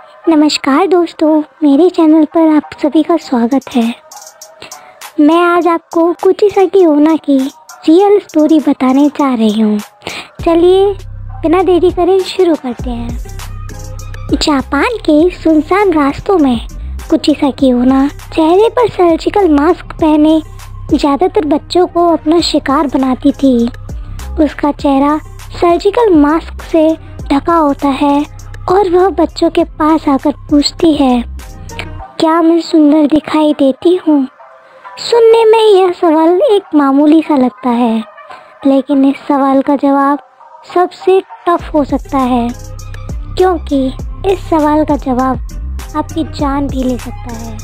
नमस्कार दोस्तों, मेरे चैनल पर आप सभी का स्वागत है। मैं आज आपको कुचिसाकी ओना की रियल स्टोरी बताने जा रही हूँ। चलिए बिना देरी करे शुरू करते हैं। जापान के सुनसान रास्तों में कुचिसाकी ओना चेहरे पर सर्जिकल मास्क पहने ज़्यादातर बच्चों को अपना शिकार बनाती थी। उसका चेहरा सर्जिकल मास्क से ढका होता है और वह बच्चों के पास आकर पूछती है, क्या मैं सुंदर दिखाई देती हूँ? सुनने में यह सवाल एक मामूली सा लगता है, लेकिन इस सवाल का जवाब सबसे टफ हो सकता है, क्योंकि इस सवाल का जवाब आपकी जान भी ले सकता है।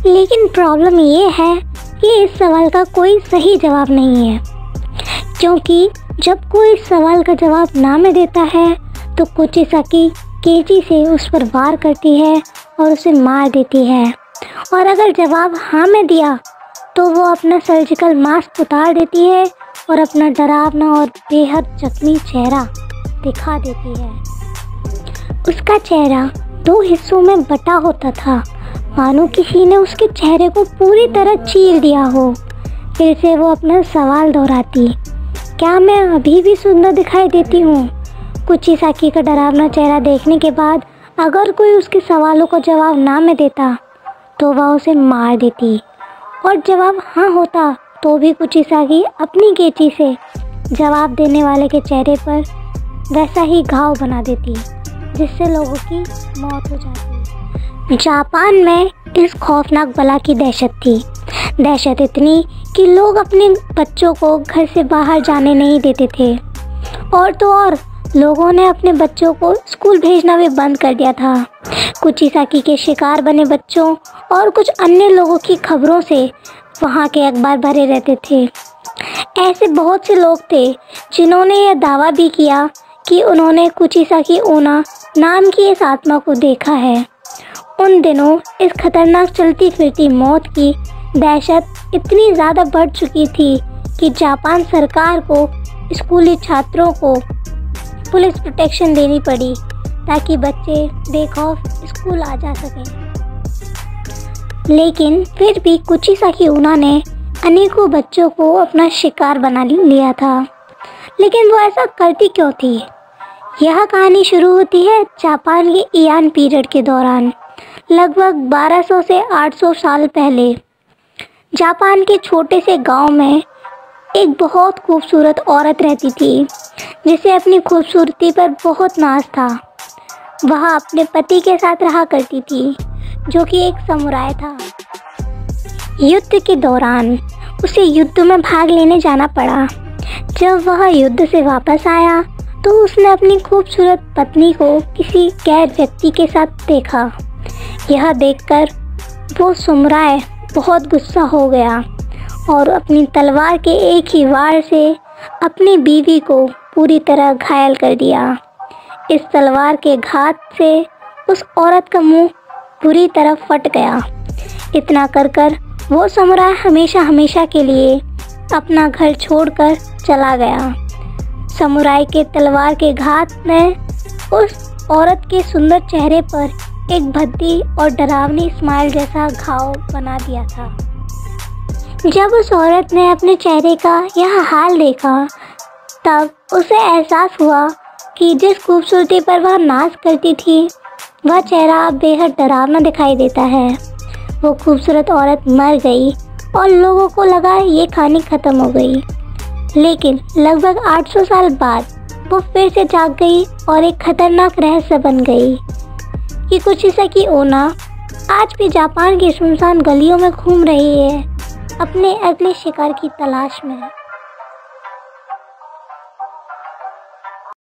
लेकिन प्रॉब्लम ये है कि इस सवाल का कोई सही जवाब नहीं है, क्योंकि जब कोई इस सवाल का जवाब ना में देता है तो कुचिसाकी कैंची से उस पर वार करती है और उसे मार देती है। और अगर जवाब हाँ में दिया तो वो अपना सर्जिकल मास्क उतार देती है और अपना डरावना और बेहद जख्मी चेहरा दिखा देती है। उसका चेहरा 2 हिस्सों में बटा होता था, मानो किसी ने उसके चेहरे को पूरी तरह चीर दिया हो। फिर से वो अपना सवाल दोहराती, क्या मैं अभी भी सुंदर दिखाई देती हूँ? कुचिसाकी का डरावना चेहरा देखने के बाद अगर कोई उसके सवालों का जवाब ना में देता तो वह उसे मार देती, और जवाब हाँ होता तो भी कुचिसाकी अपनी कैंची से जवाब देने वाले के चेहरे पर वैसा ही घाव बना देती, जिससे लोगों की मौत हो जाती। जापान में इस खौफनाक बला की दहशत थी। दहशत इतनी कि लोग अपने बच्चों को घर से बाहर जाने नहीं देते थे, और तो और लोगों ने अपने बच्चों को स्कूल भेजना भी बंद कर दिया था। कुचिसाकी के शिकार बने बच्चों और कुछ अन्य लोगों की खबरों से वहाँ के अखबार भरे रहते थे। ऐसे बहुत से लोग थे जिन्होंने यह दावा भी किया कि उन्होंने कुचिसाकी ओना नाम की इस आत्मा को देखा है। उन दिनों इस खतरनाक चलती फिरती मौत की दहशत इतनी ज़्यादा बढ़ चुकी थी कि जापान सरकार को स्कूली छात्रों को पुलिस प्रोटेक्शन देनी पड़ी ताकि बच्चे बेखौफ स्कूल आ जा सकें। लेकिन फिर भी कुचिसाकी ओना ने अनेकों बच्चों को अपना शिकार बना लिया था। लेकिन वो ऐसा करती क्यों थी? यह कहानी शुरू होती है जापान के इयान पीरियड के दौरान, लगभग 1200 से 800 साल पहले। जापान के छोटे से गांव में एक बहुत खूबसूरत औरत रहती थी, जिसे अपनी खूबसूरती पर बहुत नाज था। वह अपने पति के साथ रहा करती थी, जो कि एक समुराय था। युद्ध के दौरान उसे युद्ध में भाग लेने जाना पड़ा। जब वह युद्ध से वापस आया तो उसने अपनी खूबसूरत पत्नी को किसी गैर व्यक्ति के साथ देखा। यह देखकर वो समुराय बहुत गुस्सा हो गया और अपनी तलवार के एक ही वार से अपनी बीवी को पूरी तरह घायल कर दिया। इस तलवार के घात से उस औरत का मुंह पूरी तरह फट गया। इतना कर वो समुराय हमेशा के लिए अपना घर छोड़कर चला गया। समुराय के तलवार के घात ने उस औरत के सुंदर चेहरे पर एक भद्दी और डरावनी स्माइल जैसा घाव बना दिया था। जब उस औरत ने अपने चेहरे का यह हाल देखा, तब उसे एहसास हुआ कि जिस खूबसूरती पर वह नाज करती थी, वह चेहरा अब बेहद डरावना दिखाई देता है। वो खूबसूरत औरत मर गई और लोगों को लगा ये कहानी ख़त्म हो गई। लेकिन लगभग 800 साल बाद वो फिर से जाग गई और एक खतरनाक रहस्य बन गई कि कुचिसाकी ओना आज भी जापान की सुनसान गलियों में घूम रही है, अपने अगले शिकार की तलाश में।